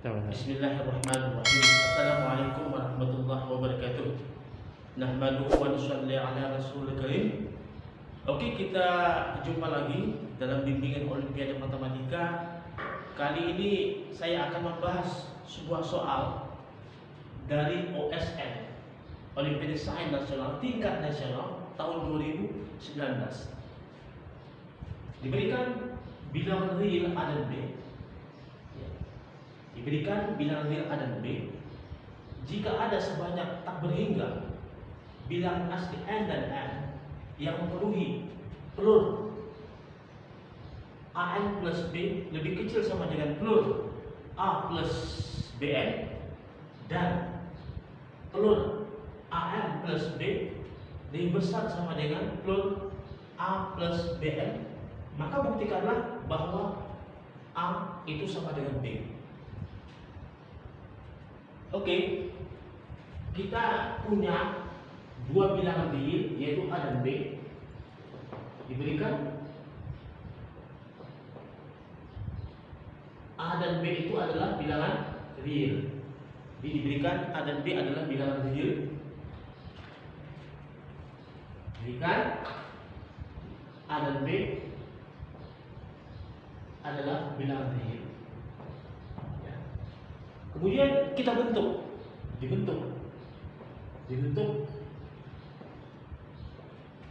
Bismillahirrahmanirrahim. Assalamualaikum warahmatullahi wabarakatuh. Nahmaduhu wa nusalli ala rasulil karim. Oke, kita jumpa lagi dalam bimbingan Olimpiade Matematika. Kali ini saya akan membahas sebuah soal dari OSN, Olimpiade Sains Nasional tingkat nasional tahun 2019. Diberikan bilangan real A dan B. Diberikan bilangan real A dan B. Jika ada sebanyak tak berhingga bilangan asli N dan N yang memenuhi pelur AN plus B lebih kecil sama dengan pelur A plus BN, dan pelur AN plus B lebih besar sama dengan pelur A plus BN, maka buktikanlah bahwa A itu sama dengan B. Oke, kita punya dua bilangan real yaitu A dan B. Diberikan A dan B itu adalah bilangan real. Diberikan A dan B adalah bilangan real. Diberikan A dan B adalah bilangan real. Kemudian kita dibentuk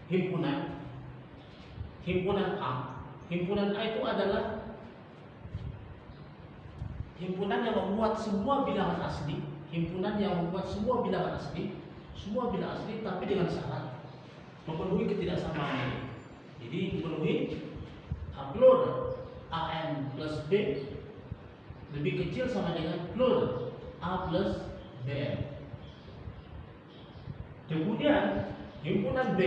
himpunan A. Himpunan A itu adalah himpunan yang memuat semua bilangan asli, semua bilangan asli, tapi dengan syarat memenuhi ketidaksamaan ini. Jadi memenuhi pelur AN plus B lebih kecil sama dengan pelur A plus BN. Kemudian himpunan B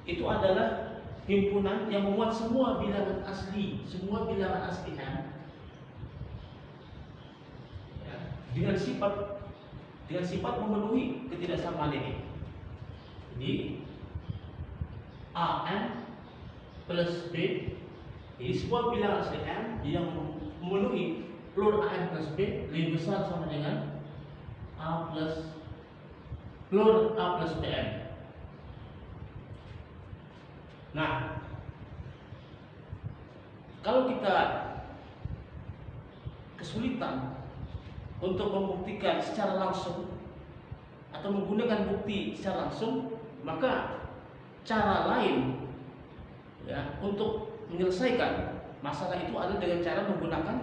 itu adalah himpunan yang memuat semua bilangan asli N ya, dengan sifat memenuhi ketidaksamaan ini. Jadi AN plus B, jadi semua bilangan asli N yang memenuhi pelur AN plus B lebih besar sama dengan pelur A plus BN. Nah, kalau kita kesulitan untuk membuktikan secara langsung atau menggunakan bukti secara langsung, maka cara lain ya untuk menyelesaikan masalah itu adalah dengan cara menggunakan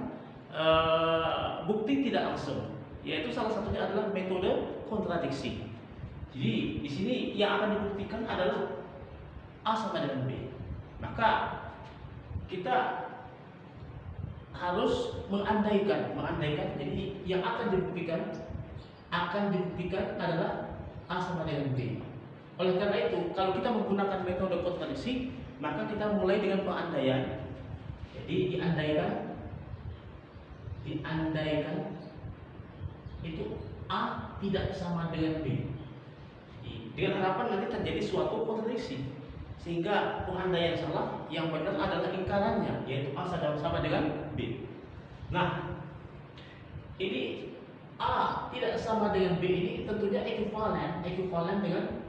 bukti tidak langsung, yaitu salah satunya adalah metode kontradiksi. Jadi di sini yang akan dibuktikan adalah A sama dengan B. Maka kita harus mengandaikan. Jadi yang akan dibuktikan adalah A sama dengan B. Oleh karena itu, kalau kita menggunakan metode kontradiksi, maka kita mulai dengan pengandaian. Jadi diandaikan itu A tidak sama dengan B, dengan harapan nanti terjadi suatu kontradiksi, sehingga pengandaian salah, yang benar adalah ingkarannya, yaitu A sama dengan B. Nah, ini A tidak sama dengan B ini tentunya ekuivalen dengan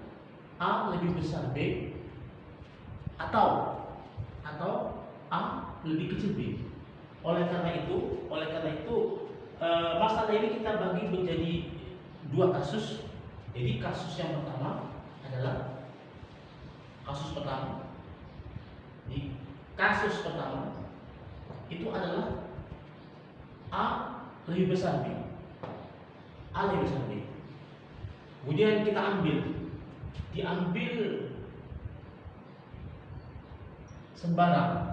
A lebih besar B atau A lebih kecil B. Oleh karena itu masalah ini kita bagi menjadi dua kasus. Jadi kasus yang pertama adalah kasus pertama itu adalah A lebih besar B. Kemudian kita diambil sembarang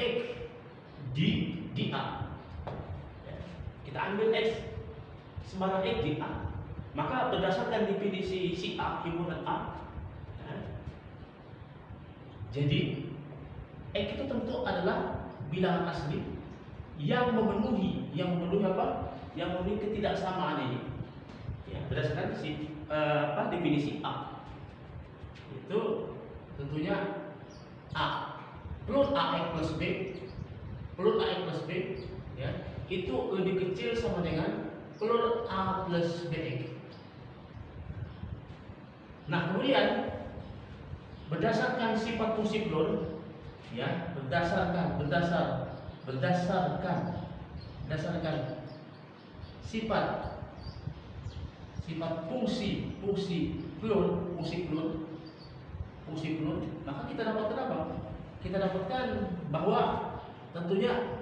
X di A. Kita ambil X sembarang X di A, maka berdasarkan definisi si A, himpunan A, jadi X itu tentu adalah bilangan asli yang memenuhi apa? Yang memenuhi ketidaksamaan ini. Ya, berdasarkan definisi A. Itu tentunya A. plot AX plus B, plot AX plus B, ya, itu lebih kecil sama dengan plot A plus BX. Nah, kemudian berdasarkan sifat fungsi plot, ya, berdasarkan sifat fungsi plot, maka kita dapatkan apa? Kita dapatkan bahwa tentunya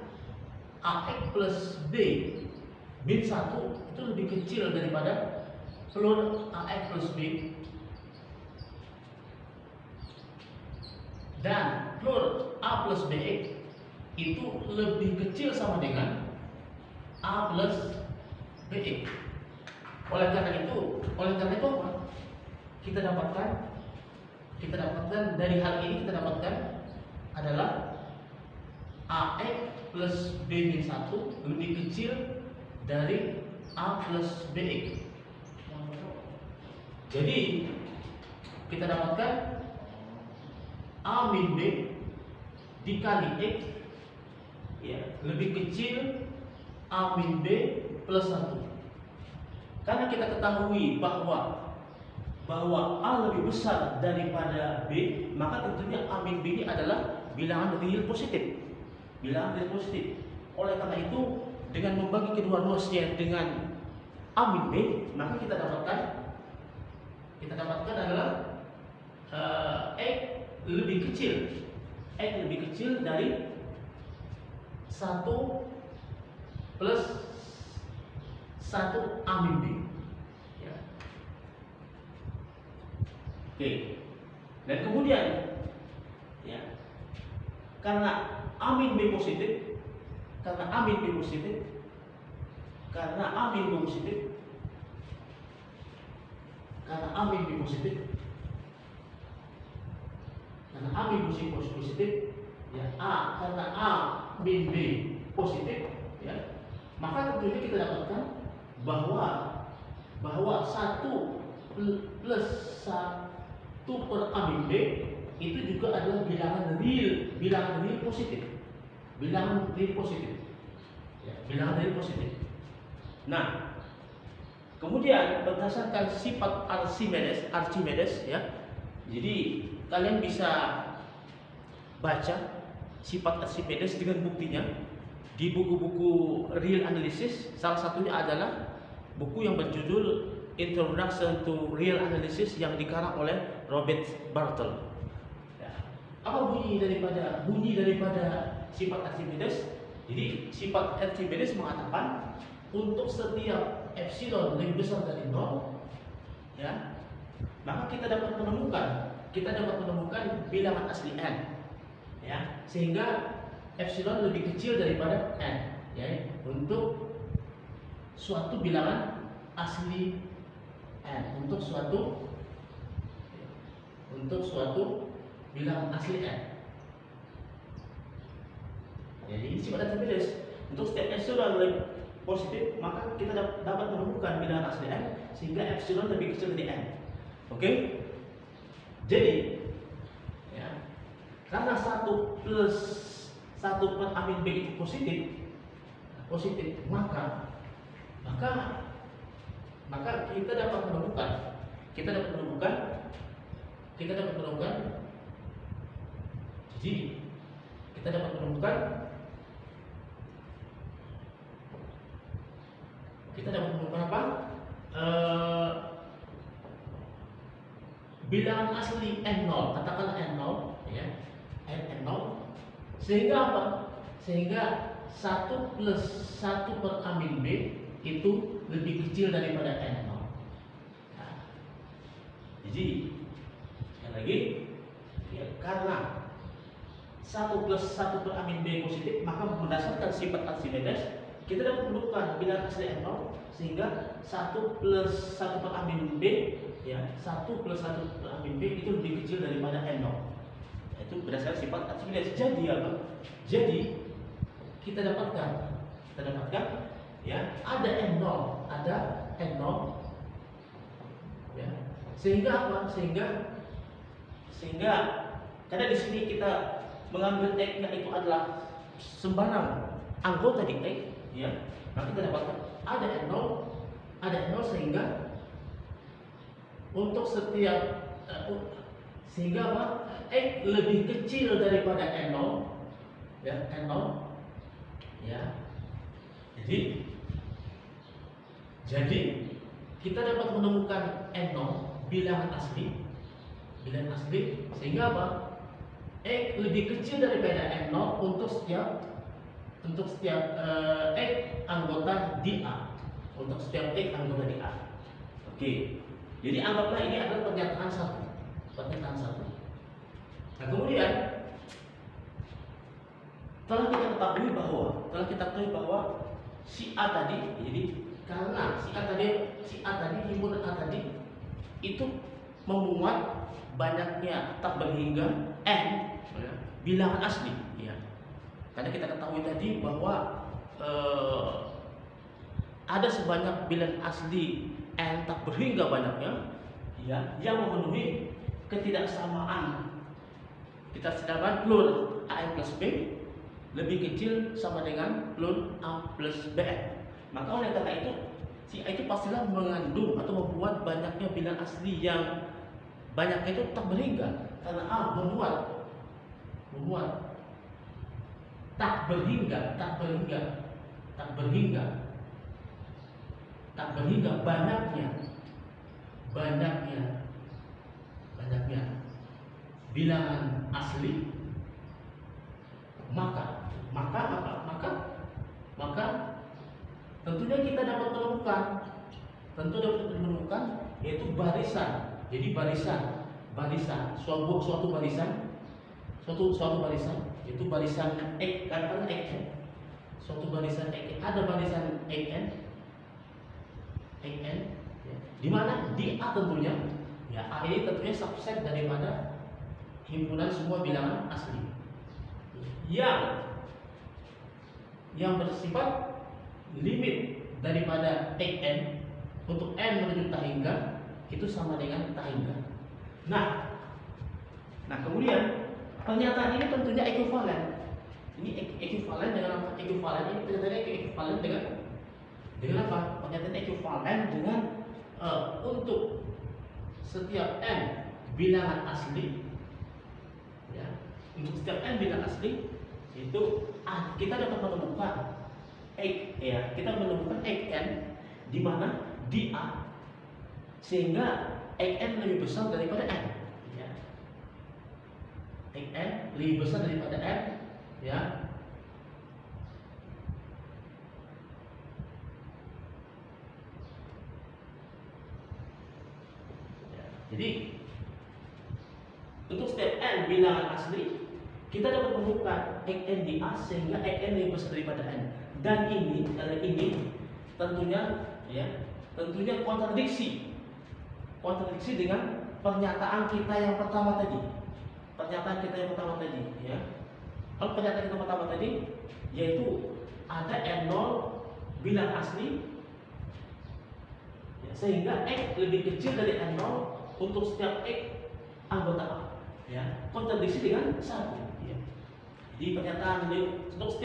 AX plus B min 1 itu lebih kecil daripada plot AX plus B, dan plot A plus BX itu lebih kecil sama dengan A plus BX. Oleh karena itu apa? Kita dapatkan dari hal ini, kita dapatkan adalah AX plus B min 1 lebih kecil dari A plus BX. Jadi kita dapatkan A min B dikali X, ya, lebih kecil A min B plus 1. Karena kita ketahui bahwa A lebih besar daripada B, maka tentunya A min B ini adalah bilangan real positif. Oleh karena itu, dengan membagi kedua ruasnya dengan A min B, maka kita dapatkan adalah X lebih kecil dari 1 plus 1 A min B, ya. Oke. Dan kemudian, ya, karena A min B positif, karena A min B positif, ya, karena A min B positif, ya, maka tentunya kita dapatkan bahwa 1 plus 1 per A min B itu juga adalah bilangan real positif. Nah, kemudian berdasarkan sifat Archimedes, ya. Jadi kalian bisa baca sifat Archimedes dengan buktinya di buku-buku real analysis. Salah satunya adalah buku yang berjudul Introduction to Real Analysis yang dikarang oleh Robert Bartle. Ya. Apa bunyi daripada sifat Archimedes? Jadi sifat Archimedes mengatakan untuk setiap epsilon lebih besar dari 0, ya, maka kita dapat menemukan bilangan asli n, ya, sehingga epsilon lebih kecil daripada n, ya, untuk suatu bilangan asli n, untuk suatu bilangan asli n. Jadi ini sifat Archimedes. Untuk setiap epsilon lebih positif, maka kita dapat menemukan bilangan asli n sehingga epsilon lebih kecil dari n. Oke? Jadi, ya, karena 1 plus 1 per A min B itu positif, maka kita dapat menemukan apa? Bilangan asli n0, katakanlah n0, ya, n0, sehingga apa? Sehingga 1 plus 1 per A min B itu lebih kecil daripada n0. Nah, jadi sekali lagi, ya, karena 1 plus 1 per A min B positif, maka berdasarkan sifat Archimedes kita dapat menemukan bilangan asli n0 sehingga 1 plus 1 per A min B, ya, 1 plus 1 per A min B itu lebih kecil daripada n0. Itu berdasarkan sifat Archimedes. Jadi apa? Jadi kita dapatkan, ya, ada n0, ya. Sehingga apa? Sehingga karena di sini kita mengambil X-nya itu adalah sembarang anggota di X, ya, maka kita dapatkan ada N0 sehingga untuk setiap sehingga apa? X lebih kecil daripada N0, ya, N0, ya. Jadi kita dapat menemukan N0 bilangan asli sehingga apa? X lebih kecil daripada N0 untuk setiap X anggota di A. Untuk setiap X anggota di A. Oke. Jadi anggaplah ini adalah pernyataan satu. Nah, kemudian telah kita ketahui bahwa si A tadi, jadi karena si A tadi himpunan A tadi itu memuat banyaknya tak berhingga N bilangan asli, ya. Karena kita ketahui tadi bahwa ada sebanyak bilangan asli N tak berhingga banyaknya, ya, yang memenuhi ketidaksamaan plur AN plus B lebih kecil sama dengan plur A plus BN. Maka oleh karena itu si A itu pastilah mengandung atau membuat banyaknya bilangan asli yang banyaknya itu tak berhingga, karena A membuat tak berhingga banyaknya bilangan asli, maka tentunya kita dapat menemukan yaitu barisan. Jadi suatu barisan yaitu barisan X, katakanlah X, suatu barisan X, ada barisan XN, ya, di mana di A tentunya, ya, A ini tentunya subset daripada himpunan semua bilangan asli yang bersifat limit daripada Xn untuk N menuju tak hingga itu sama dengan tak hingga. Nah, kemudian pernyataan ini tentunya ekuivalen. Ini ekuivalen dengan apa? Ekuivalen dengan apa? Pernyataan ekuivalen dengan untuk setiap N bilangan asli, ya, untuk setiap N bilangan asli itu kita dapat menemukan X, ya, kita menemukan Xn di mana di A sehingga Xn lebih besar daripada N, ya. Xn lebih besar daripada N, ya. Jadi untuk setiap N bilangan asli kita dapat menemukan Xn di A sehingga Xn lebih besar daripada N. Dan ini tentunya, ya, kontradiksi dengan pernyataan kita yang pertama tadi. Ya. Kalau pernyataan kita pertama tadi yaitu ada N0 bilang asli, ya, sehingga X lebih kecil dari N0 untuk setiap X anggota A, ya. Kontradiksi dengan satu, ya. Jadi pernyataan untuk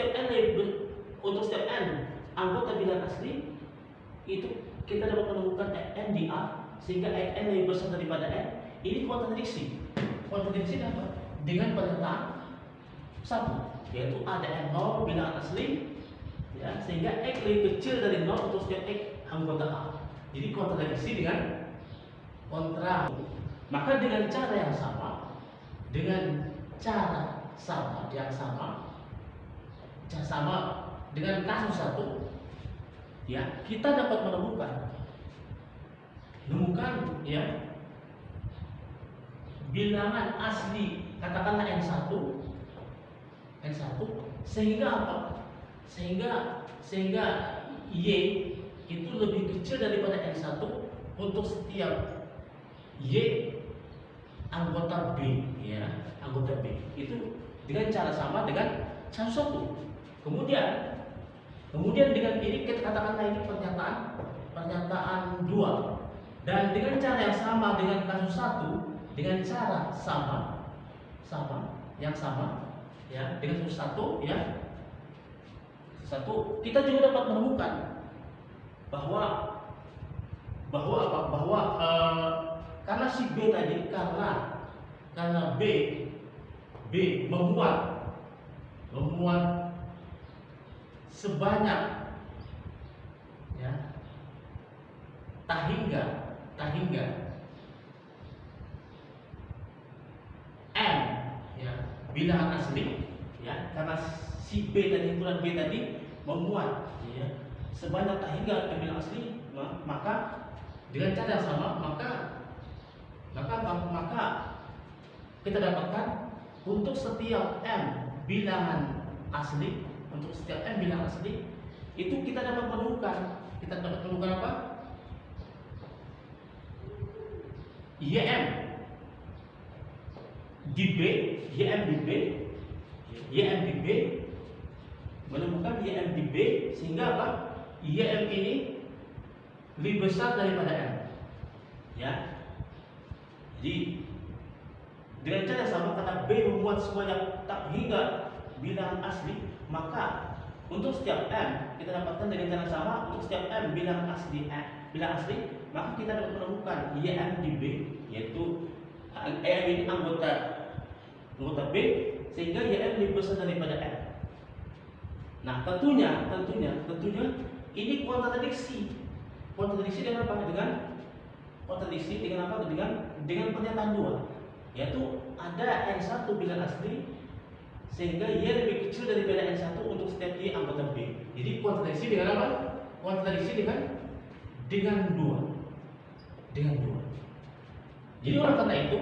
setiap N anggota bilangan asli itu kita dapat menemukan N di A sehingga N lebih besar daripada N. Ini kontradiksi apa? Dengan pernyataan satu, yaitu ada N0 bilangan asli, ya, sehingga X lebih kecil dari 0 untuk setiap X anggota A. Jadi kontradiksi dengan kontra. Maka dengan cara yang sama, dengan kasus satu, ya, kita dapat menemukan, ya, bilangan asli katakanlah N1 sehingga apa? Sehingga Y itu lebih kecil daripada N1 untuk setiap Y anggota B, ya, anggota B. Itu dengan cara sama dengan kasus satu. Kemudian dengan ini kita katakanlah ini pernyataan 2. Dan dengan cara yang sama dengan kasus 1, dengan cara yang sama, ya, dengan satu ya. Satu, kita juga dapat menemukan bahwa karena si B tadi karena B memuat sebanyak ya tak hingga M ya bilangan asli ya, karena si B tadi himpunan B tadi memuat ya sebanyak tak hingga M bilangan asli, maka dengan cara yang sama maka kita dapatkan untuk setiap M bilangan asli, itu kita dapat menemukan apa? YM di B, menemukan YM di B, sehingga apa? YM ini lebih besar daripada M ya. Jadi dengan cara sama, karena B memuat sebanyak tak hingga bilangan asli, maka untuk setiap M kita dapatkan dengan cara sama, untuk setiap M bilangan asli, maka kita dapat menemukan YM di B, yaitu M ini anggota B, sehingga YM lebih besar daripada M. Nah, tentunya ini kontradiksi dengan apa? Dengan pernyataan dua, yaitu ada N1 bilangan asli sehingga Y lebih kecil daripada N1 untuk setiap Y anggota B. Jadi kontradiksi dengan apa? Kontradiksi dengan dua. Jadi oleh karena itu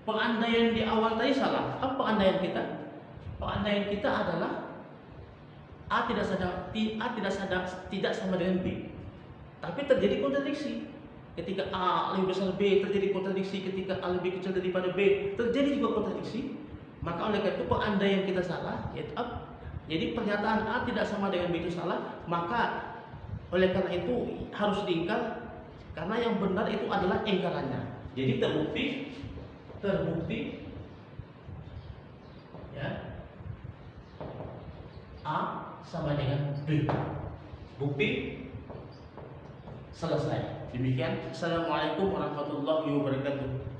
pengandaian di awal tadi salah. Apa pengandaian kita? Pengandaian kita adalah A tidak sama dengan B. Tapi terjadi kontradiksi. Ketika A lebih besar B, terjadi kontradiksi. Ketika A lebih kecil daripada B, terjadi juga kontradiksi. Maka oleh karena itu pengandaian kita salah, yaitu jadi pernyataan A tidak sama dengan B itu salah, maka oleh karena itu harus diingkar, karena yang benar itu adalah ingkarannya. Jadi terbukti ya A sama dengan B. Bukti selesai. Demikian. Assalamualaikum warahmatullahi wabarakatuh.